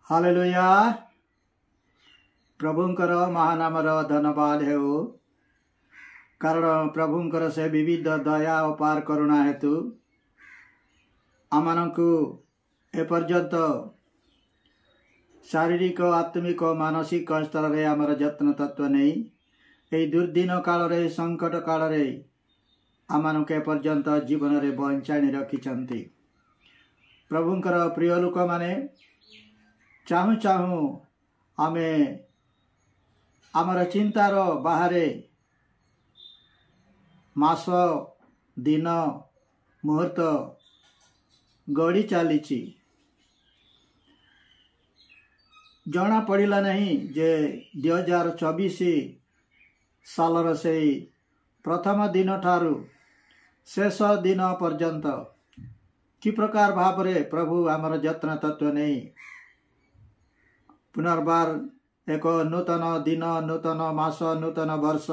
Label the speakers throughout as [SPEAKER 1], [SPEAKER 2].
[SPEAKER 1] Hallelujah. प्रभुंकर महानामर धन्यवाद हेउ, कारण प्रभुंकर से विविध दया और पार करुणा हेतु आमानंकु एपर्यंत शारीरिक आत्मिक मानसिक स्तर रे आमर जत्न तत्व नहीं ए दुर्दिन काल रे संकट काल रे आमानंकु एपर्यंत जीवन रे बंचाणी रखिछंती। प्रभुंकर प्रिय लोक माने चाहू चाहू आमे आमर चिंतार बाहरे मास दिन मुहूर्त गड़ी चली जना पड़ा नहीं जे 2024 सालर से प्रथम दिन ठारू शेष दिन पर्यंत कि प्रकार भाव रे प्रभु आमर जत्न तत्व नहीं पुनर्बार एक नूतन दिन नूतन मास नूतन वर्ष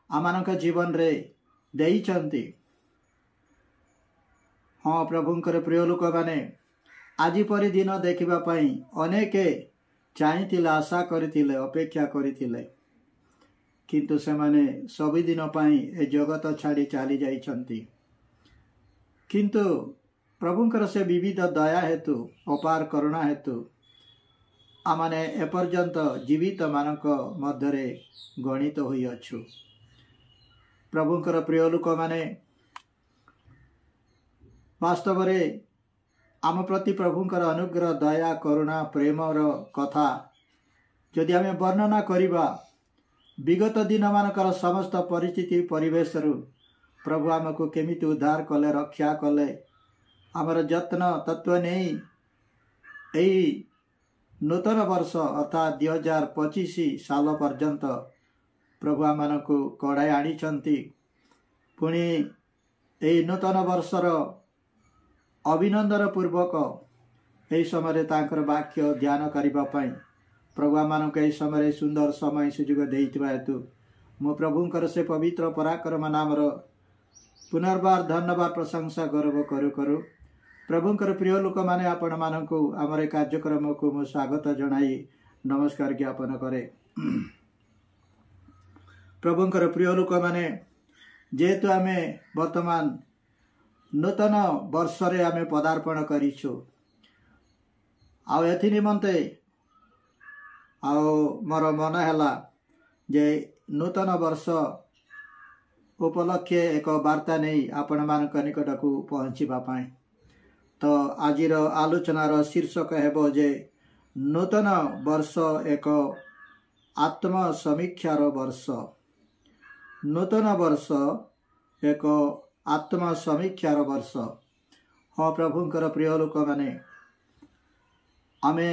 [SPEAKER 1] आमानक जीवन रे देइछंती। हाँ प्रभुंकर प्रिय लोक माने आज परी दिन देखिबा पई अनेके चाहिथिले आशा करिथिले अपेक्षा करिथिले किंतु से माने सब दिन पई ए जगत छाड़ी चली जाइछंती। किंतु प्रभुंकर से विविध दया हेतु अपार करुणा हेतु आमाने एपर्यंत जीवित मानक मध्यरे गणित होई अछु। प्रभुंकर प्रिय लोक माने वास्तव रे आम प्रति प्रभुंकर अनुग्रह दया करुणा प्रेमर कथा जदि आमे वर्णना करिबा विगत दिन मानकर समस्त परिस्थिति परिवेश रु प्रभु आमको केमिति उद्धार कले रक्षा कले आमर जत्न तत्व नहीं एई नूतन वर्ष अर्थात 2025 साल पर्यंत प्रभु आमको कड़ाई आनी पुणी यही नूतन वर्षर अभिनंदन पूर्वक यही समय तांकर वाक्य ध्यान करने प्रभु आमको यही समय सुंदर समय सुजोग देइथिबा हेतु मो प्रभुंकर से पवित्र पराक्रम नामर पुनर्बार धन्यवाद प्रशंसा गर्व करू करू। प्रभुंकर प्रिय लोक माने आपण मानकु आमर कार्यक्रम को मो स्वागत जनाई नमस्कार ज्ञापन करे। प्रभुंकर प्रिय लोक माने जेहेतु आमे वर्तमान नूतन वर्ष रे आमे पदार्पण करिछु आ एथि निमंते आ मोर मन हैला जे नूतन वर्ष उपलक्षे एक वार्ता नहीं आपण मानक निकट को पहुँचीबा पाए। तो आजिर आलोचनार शीर्षक हेबो जे नूतन वर्ष एक आत्म समीक्षार वर्ष। नूतन वर्ष एक आत्म समीक्षार वर्ष। हाँ प्रभुंकर प्रिय लोक माने आमे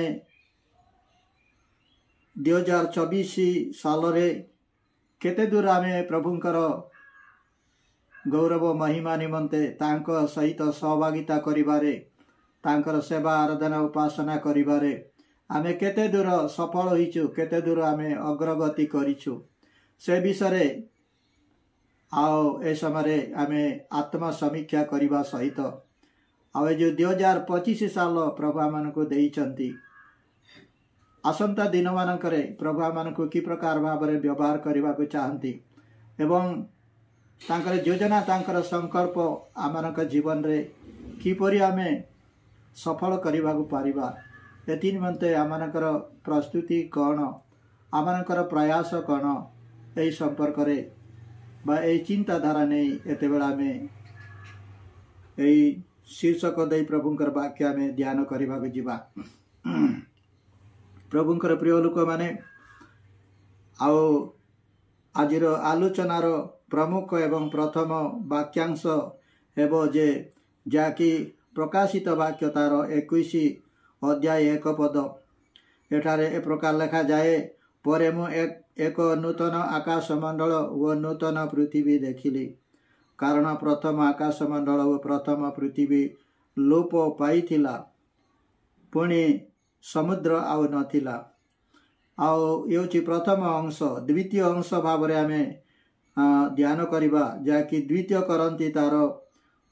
[SPEAKER 1] 2024 साल रे केते दूर आमे प्रभुंकर गौरव महिमा निमंते तांको सहित सहभागिता करिबारे तांकर सेवा आराधना उपासना करिबारे आमे केते दूर सफल होइछु केते दूर आमे अग्रगति करिछु से विषय आओ ए समय आमे आत्म समीक्षा करिबा सहित आ जो 2025 साल प्रभु आमनको देइचंती आसंता दिन मानकरे प्रभु आमनको कि प्रकार भाव रे व्यवहार करबा को चाहंती एवं तांकर योजना तांकर संकल्प आमनक जीवन रे किपरि आमे सफल करबा को पारिबा एति निमंते आमनकर प्रस्तुति कौन आमनकर प्रयास कौन एई संपर्क रे बा एई चिंताधारा नहीं एते बेला में एई शीर्षक दे प्रभुंकर वाक्य में ध्यान करबा को जिबा। प्रभुंकर प्रिय लोक माने आओ आजिर आलोचनार प्रमुख एवं प्रथम वाक्यांश हेबो जे जाकि प्रकाशित वाक्य तार 21 अध्याय 1 पद एठारे ए प्रकार लिखा जाए परे मु एक नूतन आकाश मंडल व नूतन पृथ्वी देखिली कारण प्रथम आकाश मंडल व प्रथम पृथ्वी लोप पाइथिला पुणी समुद्र आउ नथिला। आओ ये प्रथम अंश द्वितीय अंश भाव रे आमे ध्यान करिबा जाकि द्वितीय करंती तार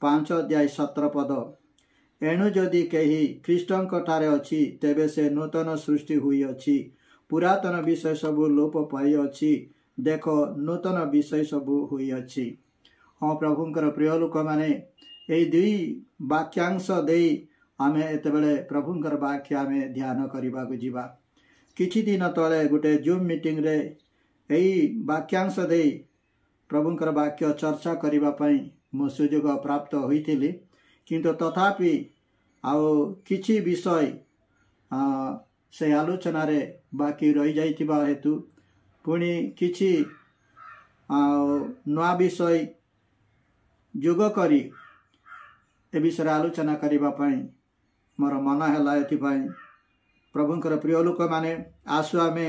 [SPEAKER 1] 5 अध्याय 17 पद एणु जदि कही ख्रीष्टंठारे अछि तेबे से नूतन सृष्टि हुई अछि, पुरातन विषय सबू लोप पाई अछि, देख नूतन विषय सबू हुई अछि। हाँ प्रभुंकर प्रिय लोक माने यही दुई वाक्यांश दे आमे एतेबेले प्रभुंकर वाक्य आमे ध्यान करबा को जीवा। किछि दिन तले गोटे जूम मीटिंग रे यही वाक्यांश दे प्रभुंकर वाक्य चर्चा करबा पई मो सुयोग प्राप्त होइथिली, किंतु तथापि आउ किछि विषय से आलोचना रे बाकी रही जाइथिबा हेतु पुणी किछि नवा विषय जोग करी ए विषय आलोचना करबा पई मोर मन हैला। एथिपाई प्रभुंकर प्रिय लोक माने आसु आमे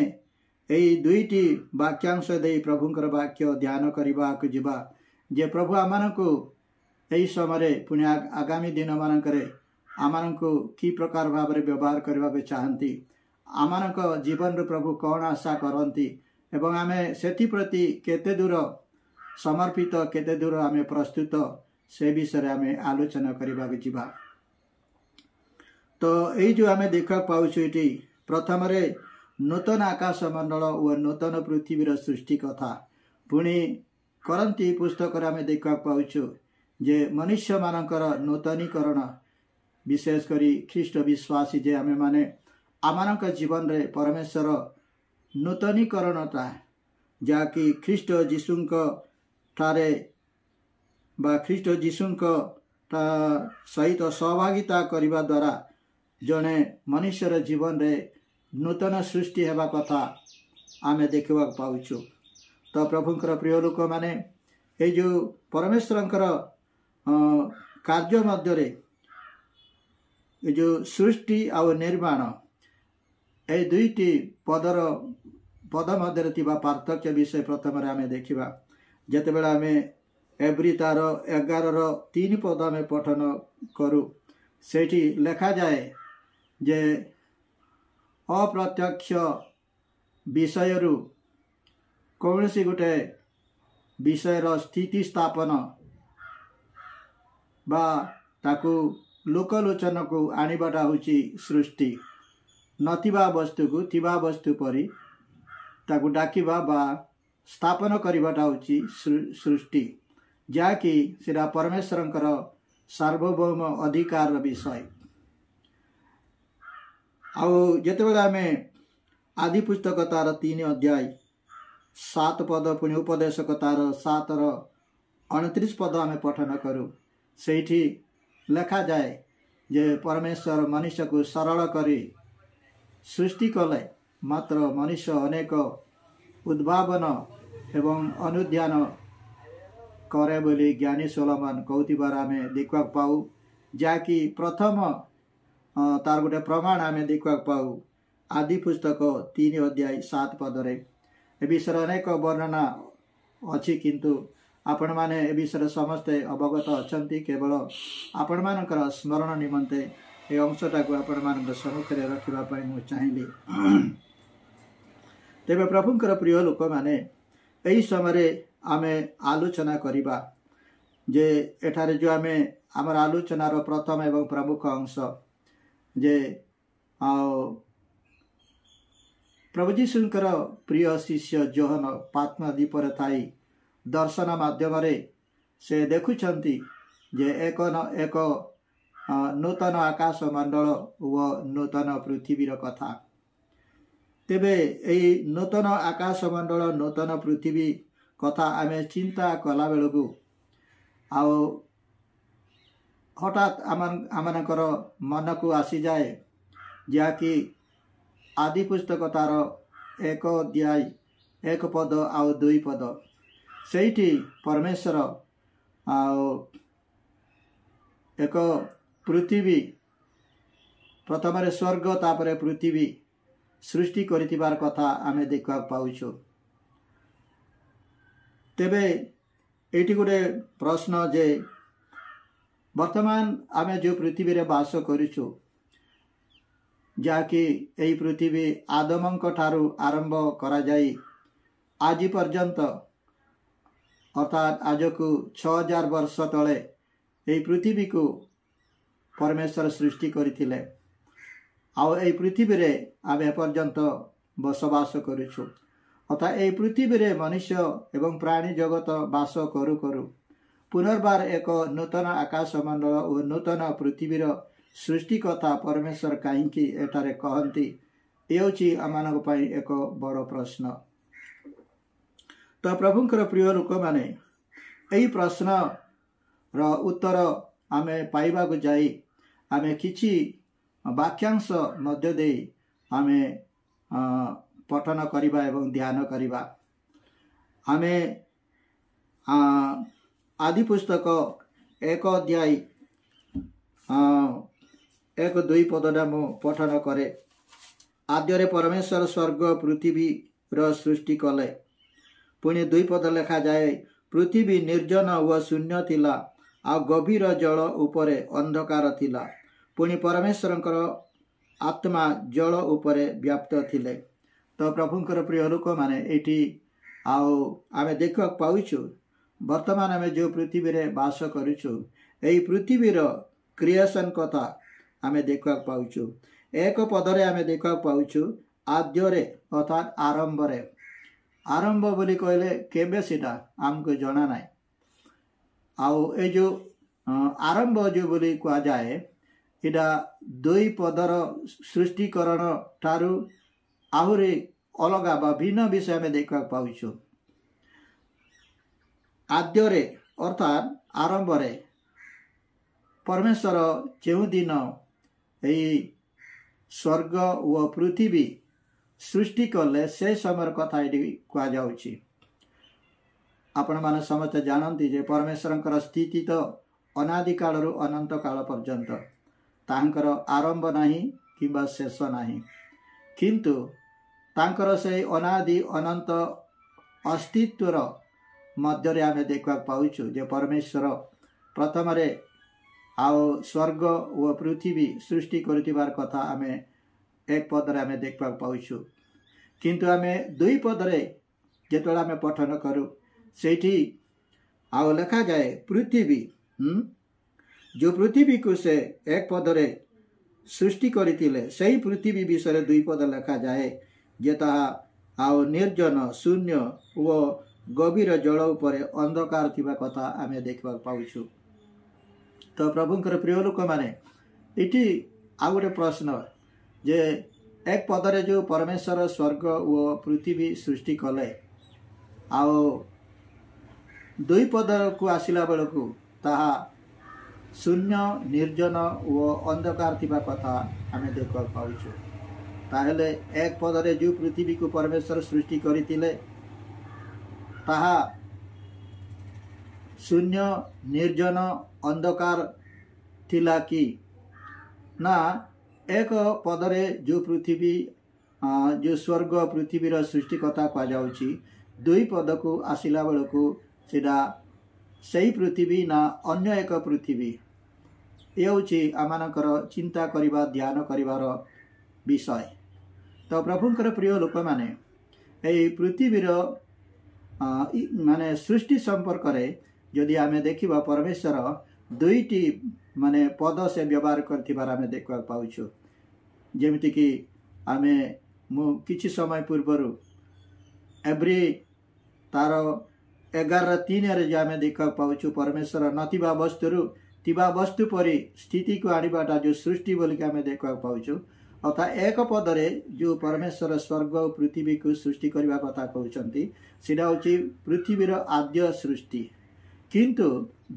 [SPEAKER 1] एई दुईटी वाक्यांश दे प्रभुंकर वाक्य ध्यान करबा को जीवा, जे प्रभु आमानकु एई समय पुणी आगामी दिन मानकरे आमानकु की प्रकार भाव रे व्यवहार करबा को चाहंती, आमानक जीवन रे प्रभु कौन आशा करंती एवं आमे सेति प्रति केते दूर समर्पित केते दूर आमे प्रस्तुत से विषय आमे आलोचना करबा को जीवा। तो यही जो आमे देखा पाउछु एटी प्रथम रे नूतन आकाश मंडल और नूतन पृथ्वीर सृष्टि कथा, पुणी करंती पुस्तक आमे देखा पाउछु जे मनुष्य मानकर नूतनीकरण, विशेष करी ख्रीष्ट विश्वासी जे आमे माने आमानक जीवन रे परमेश्वर नूतनीकरणता जाकि ख्रीष्ट जीशुंक ठारे बा ख्रीष्ट जीशुंक सहित सहभागिता करबा द्वारा जने मनुष्यर जीवन रे नूतन सृष्टि हेबा कथा आमे देखा पाउछु। तो प्रभुंकर प्रिय लोक माने ए जो परमेश्वरंकर कार्य मध्य रे ए जो सृष्टि और निर्माण ए दुईटी पद मध्य थिबा पार्थक्य विषय प्रथम आमे देखिबा। जेतेबेला आमे एब्री तार 11:3 पद आमे पठन करू, सेठी लेखा जाए जे अप्रत्यक्ष विषयरु कौनसी गोटे विषयर स्थिति स्थापन बा ताकू लोकलोचन को आनिबाटा होची सृष्टि, नथिबा वस्तु को थिबा वस्तु परी ताकू डाकिबा बा स्थापन करिबाटा होची सृष्टि, जाकि सेरा परमेश्वरंकर सार्वभौम अधिकार विषय। आउ जेतेबेला आमे आदि पुस्तक तार 3 अध्याय 7 पद पुणी उपदेशक तार 7:29 पद आमे पठन करू, सेठी लेखा जाए जे परमेश्वर मनुष्य को सरल करी सृष्टि कले, मात्र मनुष्य अनेक उद्भावन एवं अनुध्यान करे बोली ज्ञानी सोलोमन कहूथिबार आमे देखा पाऊ, जाकि प्रथम तार गोटे प्रमाण आमे देखा पाऊ आदि पुस्तक 3 अध्याय 7 पद रे। ए विषय अनेक वर्णना अछि, किंतु आपण माने ए विषय समस्ते अवगत अछंती, केवल आपण मानकर स्मरण निमंते ए अंशटा को आपण मानकर सम्मुख रे रखिबा पई मु चाहिली। तेबे प्रभुंकर प्रिय लोक माने एही समय आमे आलोचना करिबा जे एठारे जो आमे हमर आलोचनार प्रथम एवं प्रमुख अंश जे प्रभु जीशुंकर प्रिय शिष्य जोहन पात्मा दीपर थाई दर्शन माध्यम रे से देखुछंती जे एक नूतन आकाश मंडल व नूतन पृथ्वीर कथा। तेबे एई नूतन आकाश मंडल नूतन पृथ्वी कथा आमे चिंता कला बेलू आउ हठात आमनकर मन को आसी जाए जहाँकि आदि पुस्तक तार 1 अध्याय 1 पद आउ 2 पद सेठी परमेश्वर एक पृथ्वी प्रथम स्वर्ग तापर पृथ्वी सृष्टि करितिबार कथा आमे देखा पाउछु। तेबे एटी गोटे प्रश्न जे वर्तमान आमे जो पृथ्वी रे वास करिछु, जाकि एई पृथ्वी आदमंक ठारू आरंभ करा जाई आज पर्यंत अर्थात आज को 6000 वर्ष तले एई पृथ्वी को परमेश्वर सृष्टि करथिले आउ ए पृथ्वी रे आमे एपर्यंत बसवास करूछु अर्थात ए पृथ्वी रे मनुष्य एवं प्राणी जगत वास करू करू पुनर्बार एक नूतन आकाश मंडल और नूतन पृथ्वीर सृष्टि कथा परमेश्वर कहीं एठारे कहती ये आम एक बड़ प्रश्न। तो प्रभुंकर प्रिय लोक माने यही प्रश्न र उत्तर आमे पाइबा को जाई आमे किछि वाक्यांश मध्य दे आमे पठन करिबा एवं ध्यान करिबा। आमे आदि पुस्तक 1 अध्याय 1-2 पदटा मु पठन करे। आद्यरे परमेश्वर स्वर्ग पृथ्वी र सृष्टि कले। पुणी 2 पद लेखा जाए पृथ्वी निर्जन व शून्य थिला आ गभीर जल उपरे अंधकार थिला। पुणी परमेश्वरंकर आत्मा जल उपरे व्याप्त थिले। तो प्रभुंकर प्रिय लोक माने एठी आमे देखा पाउछु वर्तमान आमे जो पृथ्वी रे वास करूछु एई पृथ्वी रो क्रिएशन कथा आमे देखा पाउछु। एक पदरे आमे देखा पाउछु आद्यरे अर्थात आरंभ रे। आरंभ बोली कहले केबे सेटा हमको जणा नाय। आउ ए जो आरंभ जो बोली कहा जाए इडा 2 पदर सृष्टिकरण ठारू आहुरी अलगा बा भिन्न विषय में देखा पाउछु। आद्यरे अर्थात आरंभ रे परमेश्वर जो दिन यही स्वर्ग व पृथ्वी सृष्टि कले से समय कथा ये कह जाउछि। आपण माने समस्त जानती जे परमेश्वरंकर स्थिति तो अनादि काल रु अनंत काल पर्यंत तांकर आरंभ नहीं किंबा शेष नहीं किंतु तांकर से अनादि अनंत अस्तित्वर मध्य रे आमे देखा पाउछु जे परमेश्वर प्रथम रे आओ स्वर्ग व पृथ्वी सृष्टि करथिबार कथा आमे 1 पद रे आमे देखा पाउछु। किंतु आमे 2 पद रे जेतोला आमे पठन करू सेठी आओ लिखा जाए पृथ्वी जो पृथ्वी को से 1 पद रे सृष्टि करथिले सही पृथ्वी विषय 2 पद लिखा जाए जे ताहा आओ निर्जन शून्य व गभीर जल उपरे अंधकार थिबा कथा आमे देखबा पाउछु। तो प्रभुंकर प्रिय लोक माने इटी आ गोटे प्रश्न जे 1 पदरे जो परमेश्वर स्वर्ग व पृथ्वी सृष्टि कले आओ 2 पद को आसिला बेलकू ताहा शून्य निर्जन व अंधकार थिबा कथा आमे देखबा पाउछु। ताहेले 1 पदरे जो पृथ्वी को परमेश्वर सृष्टि करितिले ताहा शून्य निर्जन अंधकार थिला कि ना 1 पदरे जो पृथ्वी जो स्वर्ग पृथ्वी रो सृष्टि कथा कह जाउछि 2 पद को आसिला बेलकू सेटा सही पृथ्वी ना अन्य एक पृथ्वी ये आमानकर चिंता करिबा ध्यान करिबार विषय। तो प्रभुंकर प्रिय लोक माने ए पृथ्वी रो माने सृष्टि संपर्क रे यदि आमे देखिबा परमेश्वर 2टी माने पद से व्यवहार करथिबार आमे देखबा पाउछु। जेमिति कि आमे किछि समय पूर्वरु एवरी तार 11:3 रे आमे देखा पाउछु परमेश्वर नथिबा वस्तुरु तिबा वस्तु परि स्थिति को आनिबाटा जो सृष्टि बोली के आमे देखा पाउछु। अर्थात 1 पदरे जो परमेश्वर स्वर्ग और पृथ्वी को सृष्टि करबा कथा कहउचंती सेटा होची पृथ्वीर आद्य सृष्टि। किंतु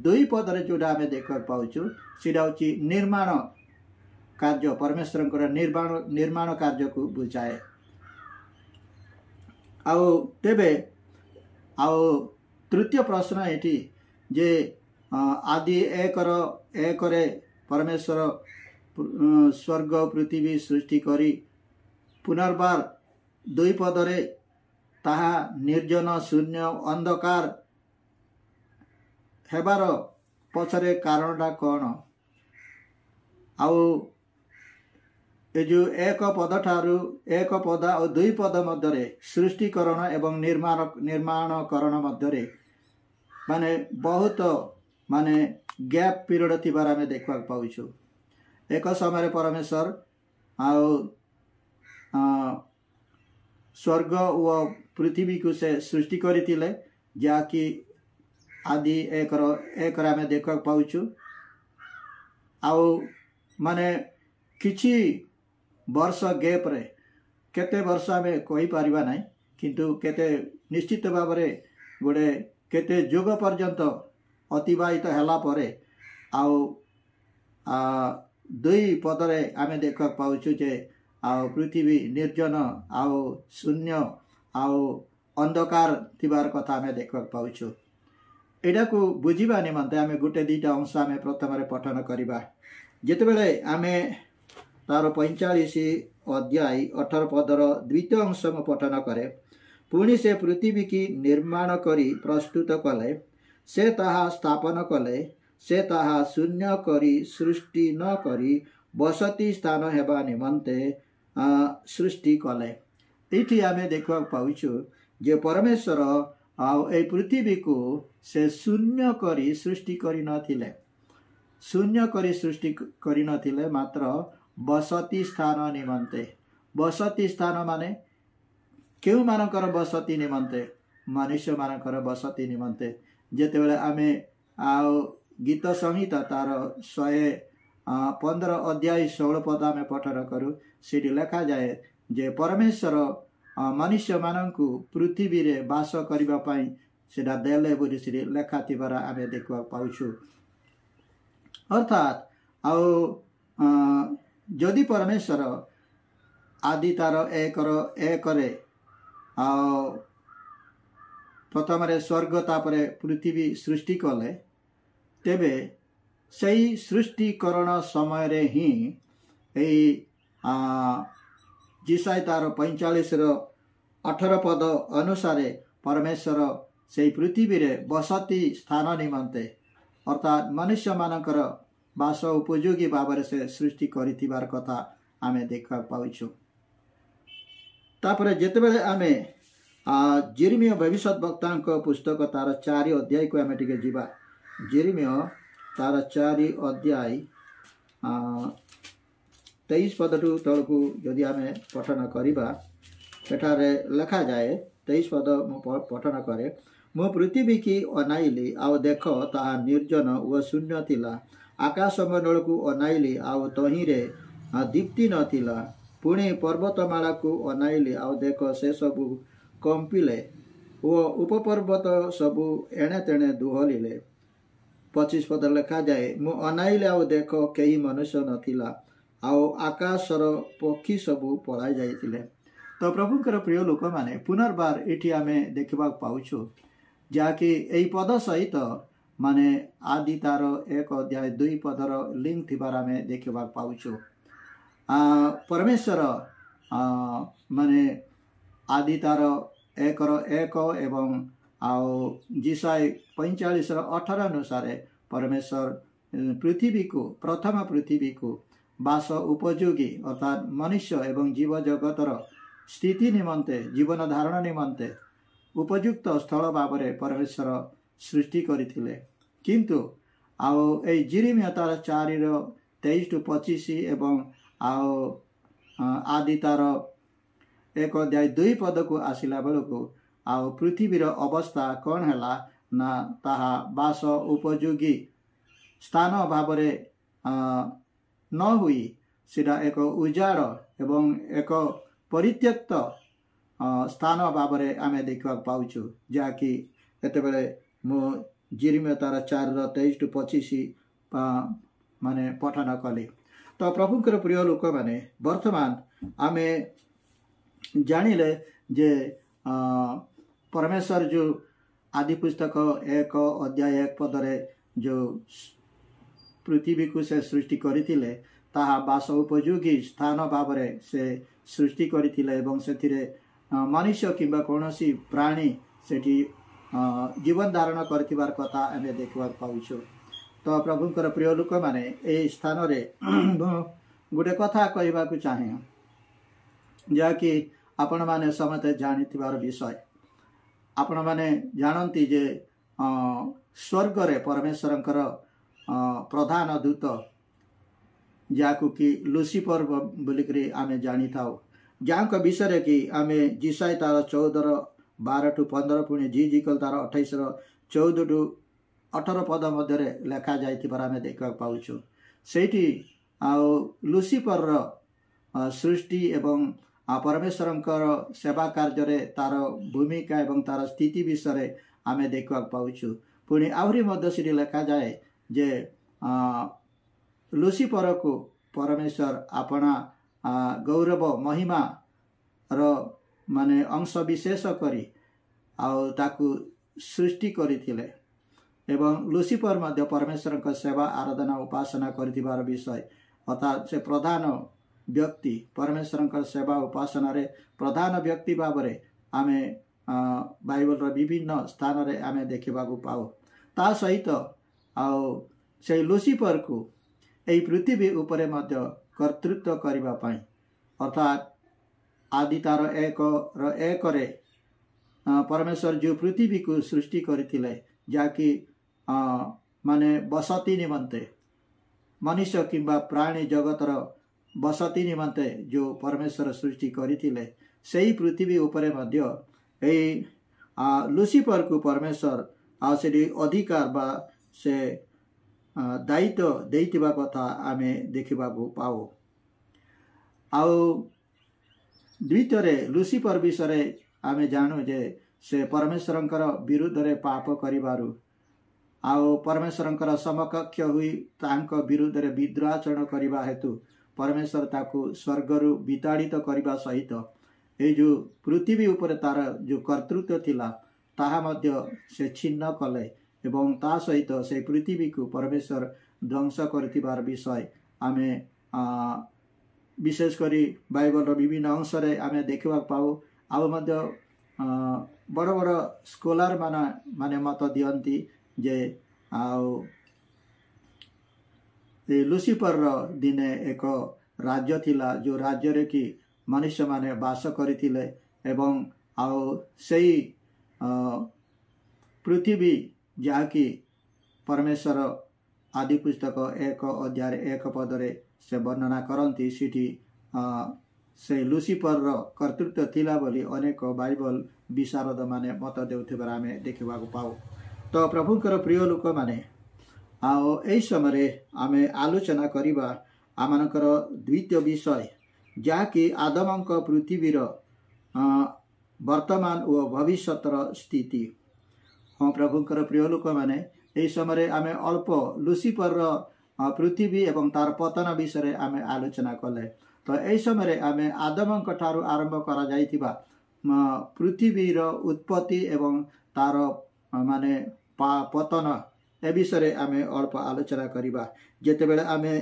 [SPEAKER 1] 2 पदरे जोडा आमे देखा पाउछु सेटा होची निर्माण कार्य परमेश्वरंकर निर्माण कार्य को बुझाए। आओ तेबे आओ तृतीय प्रश्न एटी जे आदि 1 रे परमेश्वर स्वर्ग पृथ्वी सृष्टि करी पुनर्बार 2 पदरे ताहा निर्जन शून्य अंधकार हेबार पछरे कारणटा कौन आउ ए जो 1 पद ठारू 1 पद और 2 पद मध्यरे सृष्टिकरण एवं निर्माणकरण मध्यरे माने बहुत माने गैप पीरियड थिबार आमे देखबा पाउछु। एक समय परमेश्वर आउ स्वर्ग व पृथ्वी को से सृष्टि करथिले जाकि आदि एक आम देखा पाउछु आउ माने किछि वर्ष गैप रे केते वर्ष आम कहि परिबा नाही किंतु केते निश्चित भाव में गोटे केते युग पर्यंत अतिवाहित हैला परे आउ दुई पदरे आम देखा पाउछु जे आउ पृथ्वी निर्जन आउ शून्य आउ अंधकार थिबार कथा आम देखा पाउछु। एटा को बुझिबा निमंते आम गोटे दुईटा अंश आम प्रथम पठन करिबा जेतेबेले आम तार 45 अध्याय 18 पदर द्वितीय अंश में पठन करे पुणी से पृथ्वी की निर्माण करी प्रस्तुत कले से ताहा स्थापन कले से ताहा शून्य करी सृष्टि न करी बसती स्थान हेबा निमंते सृष्टि कले। ये आम देखा पाउछु जे परमेश्वर ए पृथ्वी को से शून्य करी सृष्टि करी नथिले शून्य करी सृष्टि करी नथिले मात्र बसती स्थान निमंते बसती स्थान माने केउ मानकर बसती निमंते मनुष्य मानकर बसती निमंते जेतेबेले आमे आउ गीत संहिता तार 115 अध्याय 16 पद आमे पठन करू सेठी लिखा जाए जे परमेश्वर मनुष्य मानकु पृथ्वी रे वास करिबा पई सेटा देले बोली से लेखा थिबार आमे देखा पाउछु। अर्थात आउ जदि परमेश्वर आदि तार एक प्रथम स्वर्ग तापरे पृथ्वी सृष्टि कले तेबे सही सृष्टिकरण समय रे ही जिसाई तार 45 18 पद अनुसार परमेश्वर से पृथ्वी रे बसती स्थान निमंते अर्थात मनुष्य मानकर बास उपयोगी भाव से सृष्टि करिथिबार कथा आमे देखा पाउछु। तापरे जेतेबेले आमे जेरेमिया भविष्यवक्ता पुस्तक तार 4 अध्याय को आमे टिके जिबा जेरेमिया तार 4 अध्याय 23 पद टू तळकू यदि आमे पठन करिबा एठारे लिखा जाए 23 पद मु पठन करे मु पृथ्वी की अनाइली आउ देख ताहा निर्जन व शून्य थिला आकाश मंडल को अनाइली आउ तहिरे दीप्ति नथिला पुणे पर्वतमाला को अनाइली आउ देख से सबु कंपिले ओ उपपर्वत सबु एणे तेणे दुहलिले 25 पद लिखा जाए मु अनाइले आउ देख कई मनुष्य नथिला आउ आकाशर पक्षी सबु पलाई जाइतिले। तो प्रभुकर प्रिय लोक माने पुनर्बार एठी आमे देखिबा पाउछु जाकि एई पद सहित माने आदि तार 1 अध्याय 2 पदर लिंक थिबार आमे देखिबा पाउछु। परमेश्वर माने आदि तार 1 एवं आउ जिसाई 45 18 अनुसार परमेश्वर पृथ्वी को प्रथम पृथ्वी को बास उपयोगी अर्थात मनुष्य एवं जीव जगतर स्थिति निमंते जीवन धारण निमंते उपयुक्त स्थल भाव में परमेश्वर सृष्टि करथिले किंतु आउ ए जेरेमिया तार 4 23 टू 25 एवं आउ आदि तार 1 अध्याय 2 पद को आसिला बेलको आउ पृथ्वीर अवस्था कौन हैला ना ताहा बास उपयोगी स्थान भाव में न हुई सेटा एक उजाड़ एवं एक परित्यक्त स्थान भाव में आम देखा पाउछु जहाँकि एतेबेले मो जेरेमिया तार 4 23 टू 25 माने पठन कली। तो प्रभुकर प्रिय लोक माने वर्तमान आमे जानिले जे परमेश्वर जो आदि पुस्तक 1 अध्याय 1 पदरे जो पृथ्वी को से सृष्टि करथिले ताहा बास उपयोगी स्थान भाव से सृष्टि करथिले एवं सेथिरे मनुष्य किंबा कोनोसी प्राणी सेठी जीवन धारण करथिबार कथा आमे देखिबा पाउछु। तो प्रभुकर प्रिय लोक माने ए स्थान रे गोटे कथा कहबा को चाहे जाकि आपण माने समते जानिथिबार विषय आपण माने जानंती जे स्वर्ग रे परमेश्वरंकर प्रधान दूत ଯାହାକୁ କି ଲୁସିଫର ବୋଲିକରି ଆମେ ଜାଣିଥାଉ, ଯାହାଙ୍କ ବିଷୟରେ କି ଆମେ ଜିସାଇ ତାର 14:12-15 ପୁଣି ଜିଜିକଲ ତାର 28:14-18 ପଦ ମଧ୍ୟରେ ଲେଖା ଯାଇଥିବାର ଆମେ ଦେଖିବାକୁ ପାଉଛୁ। ସେଇଠି ଆଉ ଲୁସିଫରର ସୃଷ୍ଟି ଏବଂ ପରମେଶ୍ୱରଙ୍କର ସେବା କାର୍ଯ୍ୟରେ ତାର ଭୂମିକା ଏବଂ ତାର ସ୍ଥିତି ବିଷୟରେ ଆମେ ଦେଖିବାକୁ ପାଉଛୁ। ପୁଣି ଆହୁରି ମଧ୍ୟ ସେଠି ଲେଖାଯାଏ ଯେ ଲୁସିଫରକୁ ପରମେଶ୍ୱର ଆପଣା ଗୌରବ ମହିମାର ମାନେ ଅଂଶ ବିଶେଷ କରି ଆଉ ତାକୁ ସୃଷ୍ଟି କରିଥିଲେ ଏବଂ ଲୁସିଫର ମଧ୍ୟ ପରମେଶ୍ୱରଙ୍କ ସେବା ଆରାଧନା ଉପାସନା କରିଥିବାର ବିଷୟ, ଅର୍ଥାତ୍ ସେ ପ୍ରଧାନ ବ୍ୟକ୍ତି, ପରମେଶ୍ୱରଙ୍କର ସେବା ଉପାସନାରେ ପ୍ରଧାନ ବ୍ୟକ୍ତି ଭାବରେ ଆମେ ବାଇବଲର ବିଭିନ୍ନ ସ୍ଥାନରେ ଆମେ ଦେଖିବାକୁ ପାଉ। ତା ସହିତ ଆଉ ସେଇ ଲୁସିଫରକୁ ଏହି ପୃଥିବୀ ଉପରେ ମଧ୍ୟ କର୍ତ୍ତୃତ୍ୱ କରିବା ପାଇଁ, ଅର୍ଥାତ୍ ଆଦି ତାର 1:1 ପରମେଶ୍ୱର ଯେଉଁ ପୃଥିବୀକୁ ସୃଷ୍ଟି କରିଥିଲେ, ଯାହାକି ମାନେ ବସତି ନିମନ୍ତେ ମନୁଷ୍ୟ କିମ୍ବା ପ୍ରାଣୀ ଜଗତର ବସତି ନିମନ୍ତେ ଯେଉଁ ପରମେଶ୍ୱର ସୃଷ୍ଟି କରିଥିଲେ, ସେହି ପୃଥିବୀ ଉପରେ ମଧ୍ୟ ଏହି ଲୁସିଫରକୁ ପରମେଶ୍ୱର ଆଉ ସେଠି ଅଧିକାର ବା ସେ ଦାୟିତ୍ୱ ଦେଇଥିବା କଥା ଆମେ ଦେଖିବାକୁ ପାଉ। ଆଉ ଦ୍ୱିତୀୟରେ ଲୁସିଫର ବିଷୟରେ ଆମେ ଜାଣୁ ଯେ ସେ ପରମେଶ୍ୱରଙ୍କର ବିରୁଦ୍ଧରେ ପାପ କରିବାରୁ ଆଉ ପରମେଶ୍ୱରଙ୍କର ସମକକ୍ଷ ହୋଇ ତାଙ୍କ ବିରୁଦ୍ଧରେ ବିଦ୍ରୋହାଚରଣ କରିବା ହେତୁ ପରମେଶ୍ୱର ତାକୁ ସ୍ୱର୍ଗରୁ ବିତାଡ଼ିତ କରିବା ସହିତ ଏହି ଯେଉଁ ପୃଥିବୀ ଉପରେ ତାର ଯେଉଁ କର୍ତ୍ତୃତ୍ୱ ଥିଲା ତାହା ମଧ୍ୟ ସେ ଛିନ୍ନ କଲେ ଏବଂ ତା ସହିତ ସେ ପୃଥିବୀକୁ ପରମେଶ୍ୱର ଧ୍ୱଂସ କରିଥିବାର ବିଷୟ ଆମେ ବିଶେଷ କରି ବାଇବଲର ବିଭିନ୍ନ ଅଂଶରେ ଆମେ ଦେଖିବାକୁ ପାଉ। ଆଉ ମଧ୍ୟ ବଡ଼ ବଡ଼ ସ୍କଲାର ମାନେ ମତ ଦିଅନ୍ତି ଯେ ଆଉ ଲୁସିଫରର ଦିନେ ଏକ ରାଜ୍ୟ ଥିଲା, ଯେଉଁ ରାଜ୍ୟରେ କି ମନୁଷ୍ୟମାନେ ବାସ କରିଥିଲେ ଏବଂ ଆଉ ସେଇ ପୃଥିବୀ ଯାହାକି ପରମେଶ୍ୱର ଆଦି ପୁସ୍ତକ 1:1 ସେ ବର୍ଣ୍ଣନା କରନ୍ତି, ସେଠି ସେ ଲୁସିଫରର କର୍ତ୍ତୃତ୍ୱ ଥିଲା ବୋଲି ଅନେକ ବାଇବଲ ବିଶାରଦ ମାନେ ମତ ଦେଉଥିବାର ଆମେ ଦେଖିବାକୁ ପାଉ। ତ ପ୍ରଭୁଙ୍କର ପ୍ରିୟ ଲୋକମାନେ, ଆଉ ଏହି ସମୟରେ ଆମେ ଆଲୋଚନା କରିବା ଆମମାନଙ୍କର ଦ୍ୱିତୀୟ ବିଷୟ, ଯାହାକି ଆଦମଙ୍କ ପୃଥିବୀର ବର୍ତ୍ତମାନ ଓ ଭବିଷ୍ୟତର ସ୍ଥିତି। ହଁ ପ୍ରଭୁଙ୍କର ପ୍ରିୟ ଲୋକମାନେ, ଏହି ସମୟରେ ଆମେ ଅଳ୍ପ ଲୁସିଫରର ପୃଥିବୀ ଏବଂ ତାର ପତନ ବିଷୟରେ ଆମେ ଆଲୋଚନା କଲେ। ତ ଏହି ସମୟରେ ଆମେ ଆଦମଙ୍କ ଠାରୁ ଆରମ୍ଭ କରାଯାଇଥିବା ପୃଥିବୀର ଉତ୍ପତ୍ତି ଏବଂ ତାର ମାନେ ପତନ ଏ ବିଷୟରେ ଆମେ ଅଳ୍ପ ଆଲୋଚନା କରିବା। ଯେତେବେଳେ ଆମେ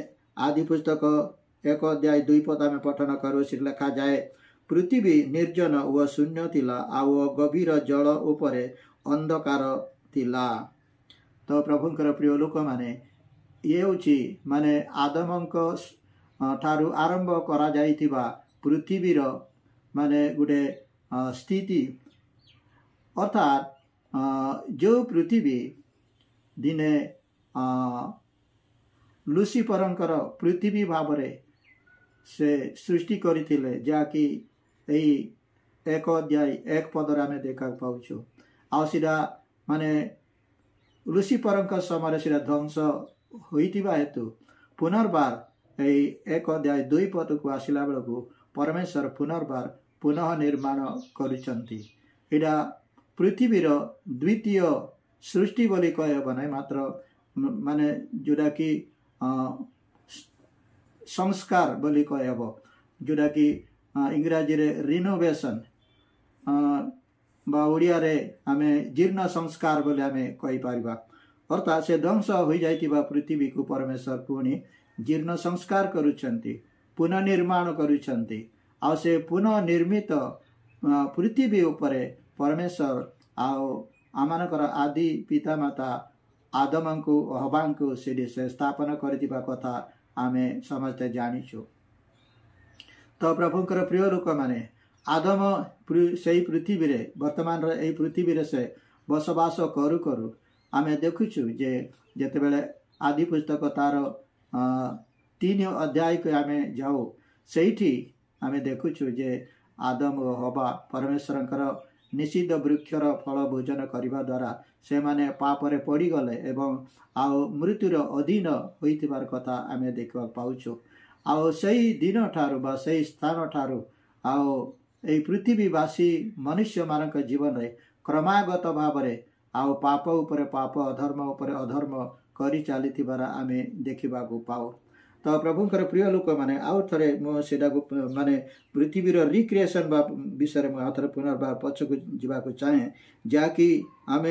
[SPEAKER 1] ଆଦି ପୁସ୍ତକ 1:2 ଆମେ ପଠନ କରୁ, ସେଠି ଲେଖାଯାଏ, ପୃଥିବୀ ନିର୍ଜନ ଓ ଶୂନ୍ୟ ଥିଲା ଆଉ ଗଭୀର ଜଳ ଉପରେ ଅନ୍ଧକାର ଥିଲା। ତ ପ୍ରଭୁଙ୍କର ପ୍ରିୟ ଲୋକମାନେ, ଇଏ ହେଉଛି ମାନେ ଆଦମଙ୍କ ଠାରୁ ଆରମ୍ଭ କରାଯାଇଥିବା ପୃଥିବୀର ମାନେ ଗୋଟେ ସ୍ଥିତି, ଅର୍ଥାତ୍ ଯେଉଁ ପୃଥିବୀ ଦିନେ ଲୁସିଫରଙ୍କର ପୃଥିବୀ ଭାବରେ ସେ ସୃଷ୍ଟି କରିଥିଲେ, ଯାହାକି ଏହି 1:1 ଆମେ ଦେଖିବାକୁ ପାଉଛୁ। ଆଉ ସେଟା ମାନେ ଲୁସିଫରଙ୍କ ସମୟରେ ସେଟା ଧ୍ୱଂସ ହୋଇଥିବା ହେତୁ ପୁନର୍ବାର ଏହି 1:2 ଆସିଲା ବେଳକୁ ପରମେଶ୍ୱର ପୁନର୍ବାର ପୁନଃ ନିର୍ମାଣ କରୁଛନ୍ତି। ଏଇଟା ପୃଥିବୀର ଦ୍ୱିତୀୟ ସୃଷ୍ଟି ବୋଲି କହିହେବ ନାହିଁ, ମାତ୍ର ମାନେ ଯେଉଁଟାକି ସଂସ୍କାର ବୋଲି କହିହେବ, ଯେଉଁଟାକି ଇଂରାଜୀରେ ରିନୋଭେସନ୍ ବା ଓଡ଼ିଆରେ ଆମେ ଜୀର୍ଣ୍ଣ ସଂସ୍କାର ବୋଲି ଆମେ କହିପାରିବା। ଅର୍ଥାତ୍ ସେ ଧ୍ୱଂସ ହୋଇଯାଇଥିବା ପୃଥିବୀକୁ ପରମେଶ୍ୱର ପୁଣି ଜୀର୍ଣ୍ଣ ସଂସ୍କାର କରୁଛନ୍ତି, ପୁନଃନିର୍ମାଣ କରୁଛନ୍ତି। ଆଉ ସେ ପୁନଃ ନିର୍ମିତ ପୃଥିବୀ ଉପରେ ପରମେଶ୍ୱର ଆଉ ଆମମାନଙ୍କର ଆଦି ପିତାମାତା ଆଦମଙ୍କୁ ଓ ହବାଙ୍କୁ ସେଠି ସେ ସ୍ଥାପନ କରିଥିବା କଥା ଆମେ ସମସ୍ତେ ଜାଣିଛୁ। ତ ପ୍ରଭୁଙ୍କର ପ୍ରିୟ ଲୋକମାନେ, ଆଦମ ସେହି ପୃଥିବୀରେ ବର୍ତ୍ତମାନର ଏହି ପୃଥିବୀରେ ସେ ବସବାସ କରୁ କରୁ ଆମେ ଦେଖୁଛୁ ଯେ ଯେତେବେଳେ ଆଦି ପୁସ୍ତକ ତାର 3 अध्याय को आम जाऊ से आम देखुचु जे आदम और हवा परमेश्वर निषिद्ध वृक्षर फल भोजन करने द्वारा से माने पापरे पड़गले एवं आउ मृत्युर अधीन होइथिबार कथा आम देखा पाउछु। आउ सही दिन ठारू बा सही स्थान ठारू आउ ए पृथ्वीवासी मनुष्य मानक जीवन रे क्रमागत भाव आउ पाप उपर पाप अधर्म उपर अधर्म करी चलीथिबार आमे देखा पाऊ। तो प्रभुंकर प्रिय लोक मैंने आउ थे मुझे माने पृथ्वीर रिक्रिएसन विषय में आउ थे पुनर्बार पछक जावाक चाहे जहाँकि आम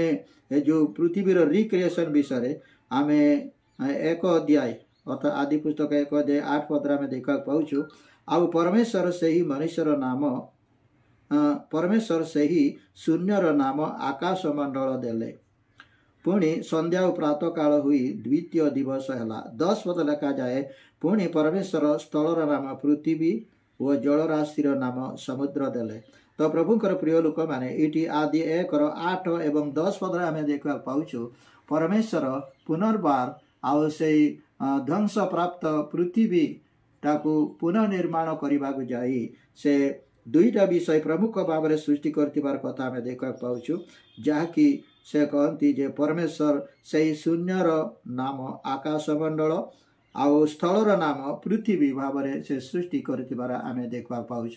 [SPEAKER 1] जो पृथ्वीर रिक्रिएसन विषय आम 1 अध्याय अर्थात आदि पुस्तक 1 अध्याय 8 पद आम देखा पाऊँ। आउ परमेश्वर से ही मनुष्यर नाम परमेश्वर से ही शून्यर नाम आकाश मंडल देले पुणी संध्या और प्रातः काल हुई द्वितीय दिवस है 10 पद लिखा जाए पुणी परमेश्वर स्थलर नाम पृथ्वी और जलराशि नाम समुद्र देले। तो प्रभुंकर प्रिय लोक मैंने ये आदि 1 8 एवं 10 पद आम देखा पाऊँ परमेश्वर पुनर्बार आउ से ध्वंस प्राप्त पृथ्वी टाकू पुनः निर्माण करने को जाई से दुईटा विषय प्रमुख भाव में सृष्टि करथिबार कथा आम देखा पाऊँ जहाँकि से कहती जे परमेश्वर से शून्यर नाम आकाशमंडल आउ स्थलर नाम पृथ्वी भाव में से सृष्टि करथिबार आम देखा पाऊँ।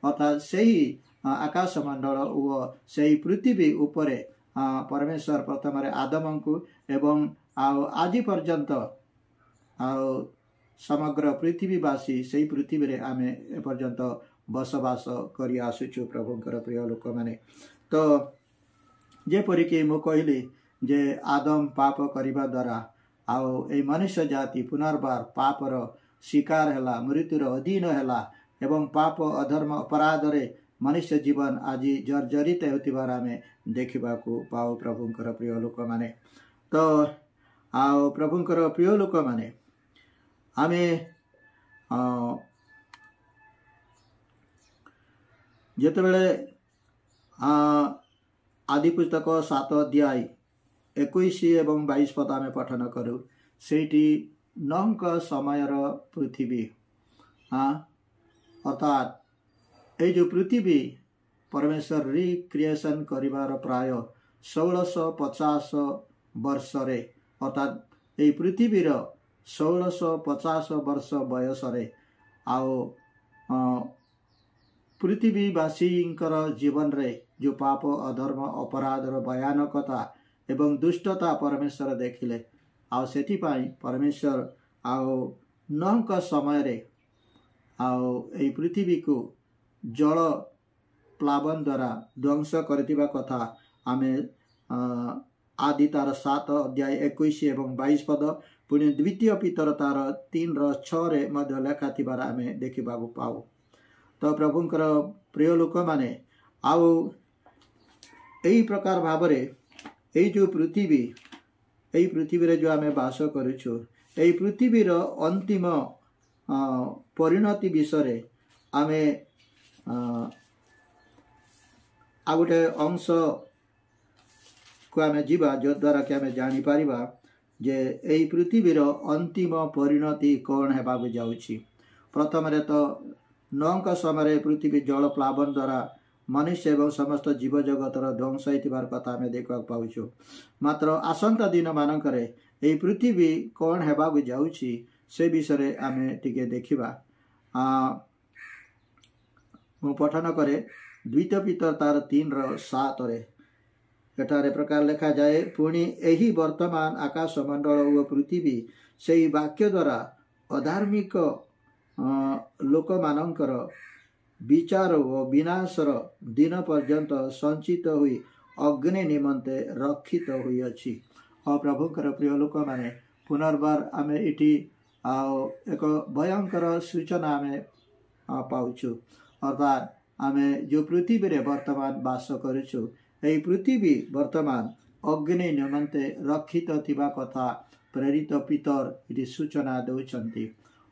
[SPEAKER 1] अर्थात से ही आकाशमंडल और से पृथ्वी उपरे परमेश्वर प्रथम आदम को एवं आज पर्यंत समग्र पृथ्वीवासी से पृथ्वी रे आम एपर्यंत बसवास करि आसुछु प्रभुंकर प्रिय लोक मैंने। तो जेपरिक मु कहली जे आदम पाप करने द्वारा आउ ए मनुष्य जाति पुनर्बार पापर शिकार है मृत्युर अधीन है एवं पाप अधर्म अपराध रे मनुष्य जीवन आज जर्जरित होतिबार आमे देखा पाऊ प्रभुंकर प्रिय लोक माने। तो आउ प्रभुंकर प्रिय लोक माने आमे जेतेबेले आदि पुस्तक 7 अध्याय 21 एवं 22 पद आम पठन करूँ से नंक समयर पृथ्वी अर्थात ये जो पृथ्वी परमेश्वर रिक्रिएसन करिवार प्राय 1650 वर्ष रे अर्थात ये पृथ्वीर 1650 वर्ष बयस आउ पृथ्वीवासी जीवन रे जो पाप अधर्म अपराध भयानकता एवं दुष्टता परमेश्वर देखिले आउ सेथिपाई परमेश्वर आउ नंक समय रे आउ ए पृथ्वी को जल प्लावन द्वारा ध्वंस करथिबा कथा आमे आदि तार 7 अध्याय 21 एवं 22 पद पुणी द्वितीय पितर तार 3 र 6 रे मध्य लेखा थिबार आमे देखिबा पाऊ। तो प्रभुंकर प्रिय लोक माने आउ यही प्रकार भाव ये जो पृथ्वी रे जो आमे बास करुछु यही पृथ्वीर अंतिम परिणति विषय आमे आ गोटे अंश को आमे जीवा जो द्वारा कि आमे जानी पारिबा जे यही पृथ्वीर अंतिम परिणति कौन हेबाक जाउछि। प्रथम रे तो नौका समय पृथ्वी जल प्लावन द्वारा मनुष्य एवं समस्त जीव जगतर ध्वंस होइथिबार कथा आमे देखा पाउछु। मात्र आसंता दिन मानकरे एई पृथ्वी कौन हेबाक जाउछि से विषय आमे टिके देखिबा। मु पठन करे द्वितीय पितर तार 3 र 7 रे एठारे प्रकार लिखा जाए पुणी एही वर्तमान आकाश मंडल व पृथ्वी से वाक्य द्वारा अधार्मिक लोक मानकर विचार व विनाशर दिन पर्यंत संचित हुई अग्नि निमंते रक्षित हुई अछि। और प्रभुंकर प्रिय लोक माने पुनर्बार आमे इटी एक भयंकर सूचना आमे पाउछु अर्थात आमे जो पृथ्वी रे वर्तमान वास करुछु एई पृथ्वी वर्तमान अग्नि निमंते रक्षित थिबा कथा प्रेरित पितर इति सूचना दउछंती।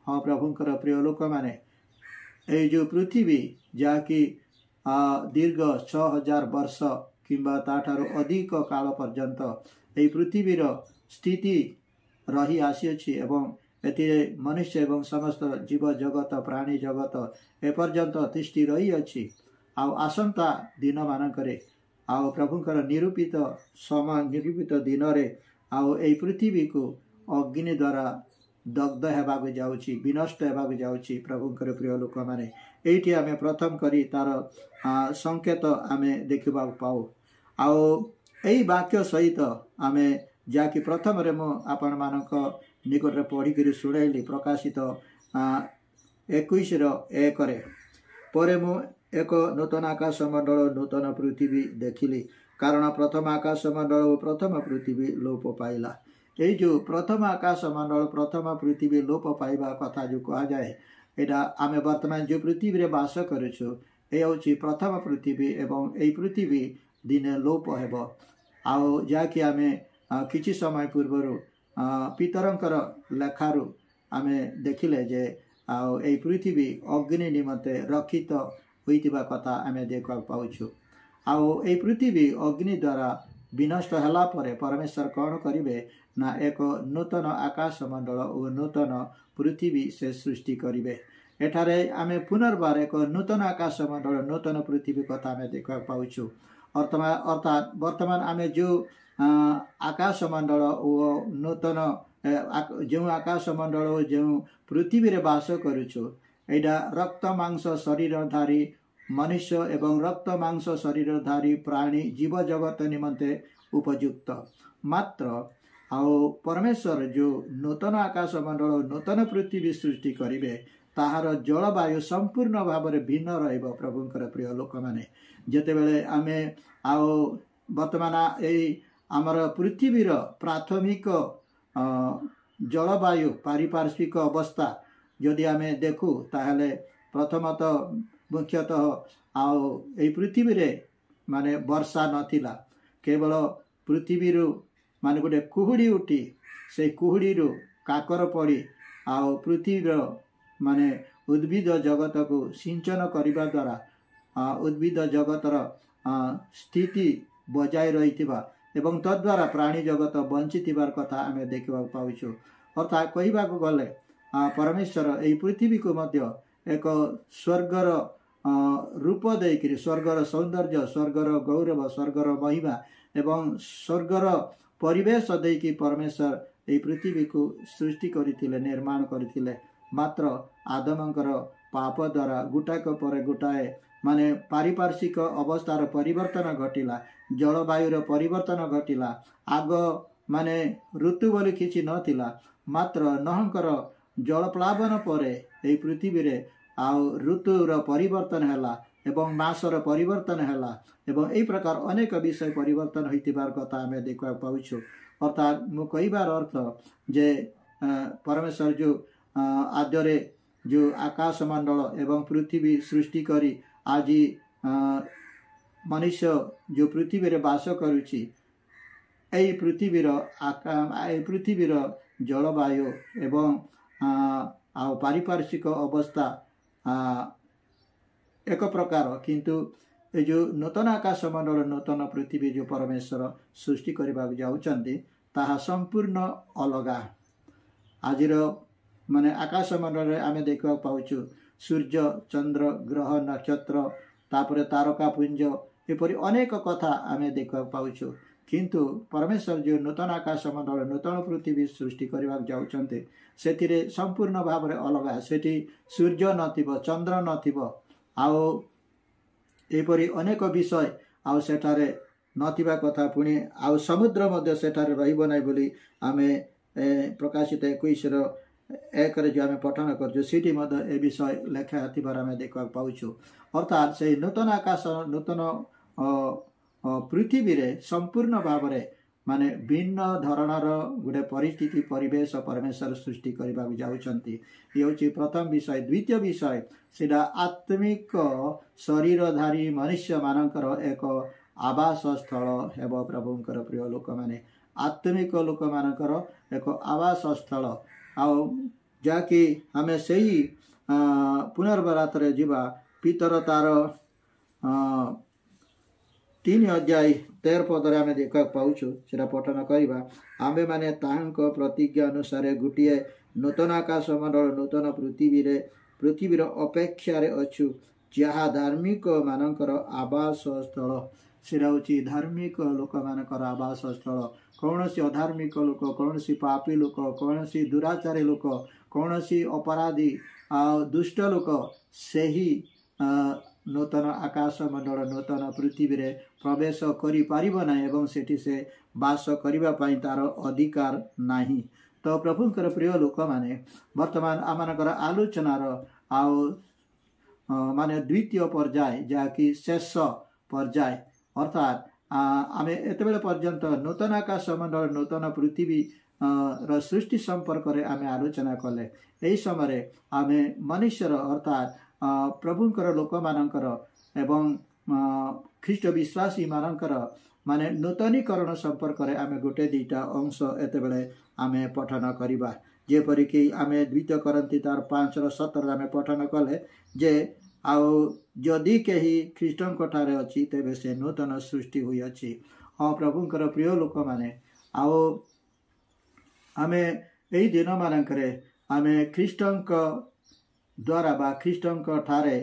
[SPEAKER 1] हाँ प्रभुंकर प्रिय लोक माने ये जो पृथ्वी जहाँकि दीर्घ 6000 वर्ष किंबा ताठारु अधिक काल पर्यंत ये पृथ्वीर स्थिति रही आसी एवं एथिरे मनुष्य एवं समस्त जीव जगत प्राणी जगत एपर्यंत तिष्ठि रही अछि आउ आसंता दिन मानकरे आउ प्रभुंकर निरूपित समय निरूपित दिन रे आउ एई पृथ्वी को अग्नि द्वारा दग्ध हेबाक जाउछि विनष्ट हेबाक जाउछि प्रभुंकर प्रिय लोक माने एठी आमे प्रथम करी तार संकेत आमे देखिबा पाऊ आउ एई वाक्य सहित आमे जाकि प्रथम रे मो आपण मानक निकट रे पढ़ी करी सुनाइली प्रकाशित 21:1 रे परे मो एक नूतन आकाश मंडल नूतन पृथ्वी देखिली कारण प्रथम आकाश मंडल और प्रथम पृथ्वी लोप पाइला ये जो प्रथम आकाश मंडल प्रथम पृथ्वी लोप पाइबा कथा जो कहा जाए एटा आमे वर्तमान जो पृथ्वी रे वास करिछु ए होछि प्रथम पृथ्वी एवं ए पृथ्वी दिने लोप हेबो आउ जाकि आमे किछि समय पूर्वरु पितरंकर लेखारु आमे देखिले जे आउ ए पृथ्वी अग्नि निमते रक्षित होइतिबा कथा आमे देखा पाउछु आउ ए पृथ्वी अग्नि द्वारा विनष्ट हला परे परमेश्वर कौन करिवे ना एक नूतन आकाश मंडल और नूतन पृथ्वी से सृष्टि करिवे एठारे आमे पुनर्बार एक नूतन आकाश मंडल नूतन पृथ्वी कथा आमे देखा पाउछु अर्थात वर्तमान आमे जो आकाश मंडल और नूतन जो आकाश मंडल जो पृथ्वी रे वास करुछु एडा रक्त मांस शरीरधारी मनुष्य एवं रक्त मांस शरीरधारी प्राणी जीव जगत निमंते उपयुक्त मात्र आउ परमेश्वर जो नूतन आकाश मंडल नूतन पृथ्वी सृष्टि करिवे ताहार जलवायु संपूर्ण भाव में भिन्न रहिबो प्रभुंकर प्रिय लोक माने जेतेबेले आमे आउ वर्तमान एई आमर पृथ्वीर प्राथमिक जलवायु पारिपार्श्विक अवस्था यदि आमे देखु ताहले प्रथमतः मुख्यतः आउ ए पृथ्वी रे माने वर्षा नथिला केवल पृथ्वी रु माने गोटे कुहुड़ी उठी से कुहुड़ी रु काकर पड़ी आउ पृथ्वी माने उद्भिद जगत को सिंचन करिबा द्वारा उद्भिद जगतर स्थिति बजाय रहिथिबा एवं तद्वारा प्राणी जगत बंचिथिबार कथा आमे देखिबा पाउछु अर्थात कहिबाको गले परमेश्वर एई पृथ्वी को मध्य एक स्वर्गर रूप देकरी स्वर्गर सौंदर्य स्वर्गर गौरव स्वर्गर महिमा एवं स्वर्गर परिवेश देकी परमेश्वर एई पृथ्वी को सृष्टि करथिले निर्माण करथिले मात्र आदमंकर पाप द्वारा गुटाक पर गुटाए माने पारिपार्श्विक अवस्थार परिवर्तन घटिला जलवायुर परिवर्तन घटिला आग माने ऋतु बोली किछि नथिला मात्र नहंकर जलप्लावन परे एई पृथ्वी रे आउ ऋतुर परिवर्तन हैला एवं मासर परिवर्तन हैला एवं एई प्रकार अनेक विषय परिवर्तन होइतिबार कथा आमे देखा पाउछु अर्थात मु कहिबार अर्थ जे परमेश्वर जो आद्यरे जो आकाश मंडल एवं पृथ्वी सृष्टि करी आज मनुष्य जो पृथ्वी रे वास करुछि एई पृथ्वीर जलवायु एवं आ पारिपार्श्विक अवस्था एक प्रकार किंतु ए जो नूतन आकाश मंडल नूतन पृथ्वी जो परमेश्वर सृष्टि करबा जाउचंती ताहा संपूर्ण अलगा आजिर माने आकाश मंडल रे आमे देखा पाउछु सूर्य चंद्र ग्रह नक्षत्र तापरे तारका पुंज एपरि अनेक कथा आमे देखा पाउछु किंतु परमेश्वर जो नूतन आकाश मंडल नूतन पृथ्वी सृष्टि करबा जाउचंते सेतिरे संपूर्ण भाव रे अलगा सेठी सूर्य नथिबो चंद्र नथिबो आउ एपरि अनेक विषय आउ सेठारे नथिबा कथा पुणी आउ समुद्र मध्ये सेठारे रहिबो नै बोली आमे प्रकाशित 21:1 रे जो आमे पठन करजो सिटी मध्ये ए विषय लेखा हथिबार आमे देखा पाउछु अर्थात से नूतन आकाश नूतन पृथ्वी रे संपूर्ण भाव रे माने भिन्न धरणर गुटे परिस्थिति परिवेश परमेश्वर सृष्टि करबा जाउचंती ये होची प्रथम विषय द्वितीय विषय सेडा आत्मिक शरीरधारी मनुष्य मानकर एक आवास स्थल हेबो प्रभुंकर प्रिय लोक माने आत्मिक लोक मानकर एक आवास स्थल आउ जाकि हमें सही पुनर्बरात रे जीवा पितर तार 3 अध्याय 13 पद रे आमे देखा पाउछु सेटा पठन करिबा आमे माने तांको प्रतिज्ञा अनुसार गुटिए नूतन आकाश मंडल नूतन पृथ्वीर अपेक्षा अच्छु जहाँ धार्मिक मानकर आवास स्थल सेटा हूँ धार्मिक लोक मानकर आवास स्थल कौन सी अधार्मिक लोक कौन सी पापी लोक कौन सी दुराचारी लोक कौन सी अपराधी दुष्ट लोक से ही नूतन आकाश मंडल नूतन पृथ्वी रे प्रवेश करि पारिबो ना एवं सेठी से वास करिबा पई तार अधिकार नाही। तो प्रभुंकर प्रिय लोक माने वर्तमान आमानकर आलोचनार आउ माने द्वितीय पर्याय जहाँकि शेष पर्याय अर्थात आमे एतबेले पर्यंत नूतन आकाश मंडल नूतन पृथ्वी र सृष्टि संपर्क रे आमे आलोचना कले। एही समय आमे मनुष्यर अर्थात प्रभुंकर लोक मानकर एवं ख्रीष्ट विश्वासी मानकर माने नूतनीकरण संपर्क रे आमे गोटे दुईटा अंश एतबेले आमे पठन करिबा। जेपरिक आमे द्वितीय करंती तार 5:17 आमे पठन कले जे आउ जदि कहीं ख्रीष्टन ठारे अच्छी तेबे से नूतन सृष्टि हुई अच्छी। हाँ प्रभुंकर प्रिय लोक माने आओ आमे यही दिन मानकरे आमे ख्रीष्टन द्वारा बा ख्रीष्टन ठारे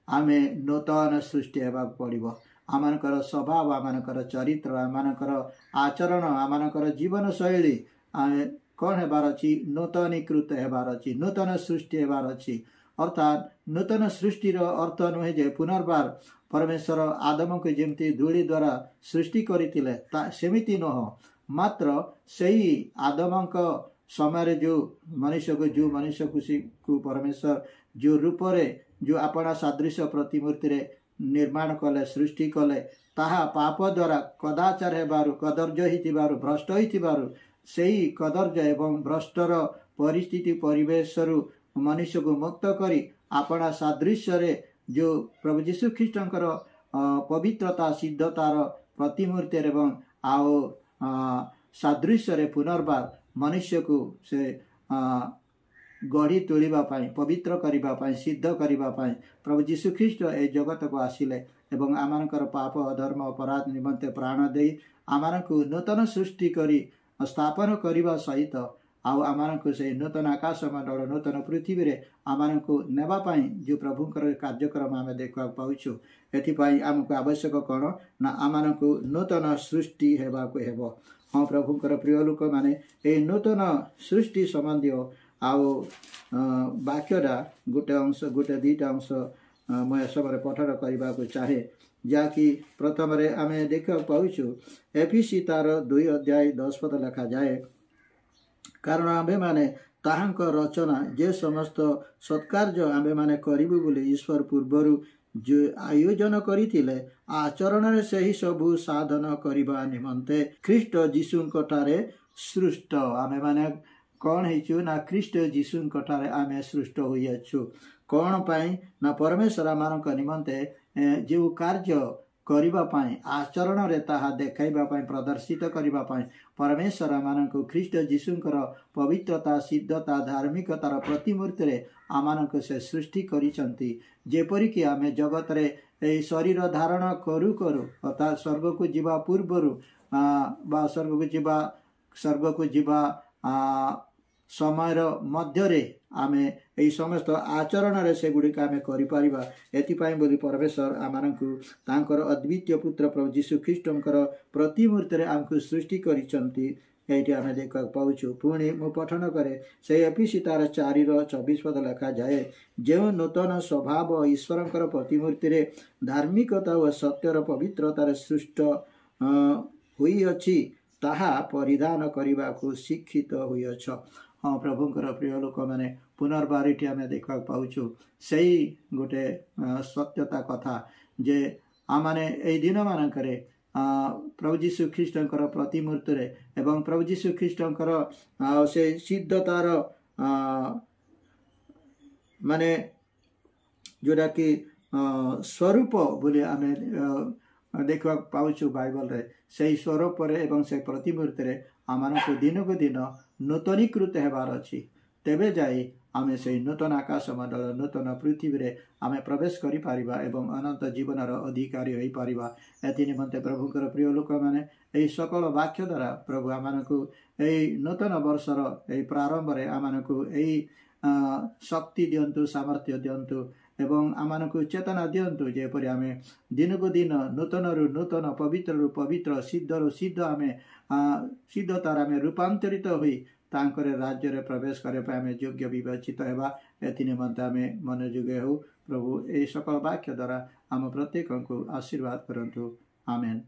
[SPEAKER 1] आमे नूतन सृष्टि हेबाक पड़िबो। आमानकर स्वभाव आमानकर चरित्र आमानकर आचरण आमानकर जीवन शैली कौन हेबार अच्छी नूतनीकृत हेबार अच्छी नूतन सृष्टि हेबार अच्छी। अर्थात नूतन सृष्टिर अर्थ नुहे जे पुनर्बार परमेश्वर आदम को जेमती धूली द्वारा सृष्टि करथिले सेमिति नह मात्र सही आदम समय जो मनुष्य को परमेश्वर जो रूप रे जो अपना सादृश्य प्रतिमूर्ति रे निर्माण कले सृष्टि कले ताहा पाप द्वारा कदाचार हेबारु कदर्य हिथिबारु भ्रष्ट हिथिबारु सही कदर्य एवं भ्रष्टर परिस्थिति परिवेशरु मनुष्य को मुक्त करी अपना सादृश्य रे जो प्रभु जीशु ख्रीष्टंकर पवित्रता सिद्धतार प्रतिमूर्ति एवं आओ सादृश्य रे पुनर्बार मनुष्य को से गढ़ी तोलिबा पाई पवित्र करिबा पाई सिद्ध करिबा पाई प्रभु जीशु ख्रीष्ट ए जगत को आसिले एवं आमानकर पाप अधर्म अपराध निमंते प्राण देई आमानकु नूतन सृष्टि करी स्थापन करिबा सहित आउ आमानकु से नूतन आकाश मंडल नूतन पृथ्वी रे आमानकु नेबा पाई जो प्रभुंकर कार्यक्रम आमे देखा पाउछु। एथिपाई आमको आवश्यक कौन ना आमानकु नूतन सृष्टि हेबाकु हेबो। हाँ प्रभुंकर प्रिय लोक माने ए नूतन सृष्टि संबंधी आउ वाक्यटा गोटे अंश गोटे दुईटा अंश मैं समय पठन करने को चाहे जहाँकि प्रथम रे आमे देखा पाउछु एफिसी तार 2:10 लिखा जाए कारण आम्भे माने ताहांक रचना जे समस्त सत्कार्य आम्भे माने करिबु बोली ईश्वर पूर्वरु जो आयोजन करिथिले आचरण रे सही सबु साधन करिबा निमंते ख्रीष्ट जीशुंक ठारे सृष्ट आमे माने कौन हेचु ना ख्रीष्ट जीशुंक ठारे आमे सृष्ट होइछु कौन पाई ना परमेश्वर आमानक निमंते जो कार्य करिबा पाई आचरण रे ताहा देखाइबा पाई प्रदर्शित करिबा पाई परमेश्वर आमानक ख्रीष्ट जीशुंकर पवित्रता सिद्धता धार्मिकतार प्रतिमूर्ति रे आमानक से सृष्टि करिसंती जेपरि कि आमे जगत रे ए शरीर धारण करू करू अर्थात स्वर्ग को जीवा पूर्वरु बा स्वर्ग को जीवा समय मध्य रे आमे एई समस्त आचरण रे से गुडी आमे करि परिबा एथिपाई बोली परमेश्वर आमानकु तांकर अद्वितीय पुत्र प्रभु जीशु ख्रीष्टंकर प्रतिमूर्ति रे आमकु सृष्टि करिसंती एठी आमे देखा पाउछु। पुणी मु पठन करे से एफिसी तार 4:24 लिखा जाए जो नूतन स्वभाव ईश्वरंकर प्रतिमूर्ति रे धार्मिकता और सत्यर पवित्रतार सृष्ट हुई अछि ताहा परिधान करने को शिक्षित हुई अछ। हाँ प्रभुंकर प्रिय लोक मैंने पुनर्बार ये आम देखा पाउछु से गोटे सत्यता कथा जे आमाने ए दिन मानकरे प्रभु जीशु ख्रीष्टंकर प्रतिमूर्ति रे एवं प्रभु जीशु ख्रीष्टंकर से सिद्धतार माने जोटा कि स्वरूप बोली आमे देखा पाउछु बाइबल रे से स्वरूप रे एवं से प्रतिमूर्ति रे आमानकु दिन को दिन नूतनीकृत हेबार अछि तेबे जाई आमे से नूतन आकाश मंडल नूतन पृथ्वी रे आमे प्रवेश करि पारिबा एवं अनंत जीवन अधिकारी होई पारिबा। एथि निमंते प्रभुकर प्रिय लोक माने एही सकल वाक्य द्वारा प्रभु आमानकु एही नूतन वर्षर एही प्रारंभ रे आमानकु एही शक्ति दियंतु सामर्थ्य दियंतु एवं आमानकु चेतना दियंतु जेपरि आमे दिन को दिन नूतन रु नूतन पवित्र रु पवित्र सिद्ध रु सिद्ध आमे सिद्धतार आमे रूपांतरित होई तांकर राज्य रे प्रवेश करे आमे योग्य विवेचित हेबा। एथि निमंते आमे मनोযোगी हो। प्रभु एही सकल वाक्य द्वारा आम प्रत्येक को आशीर्वाद करंतु। आमेन।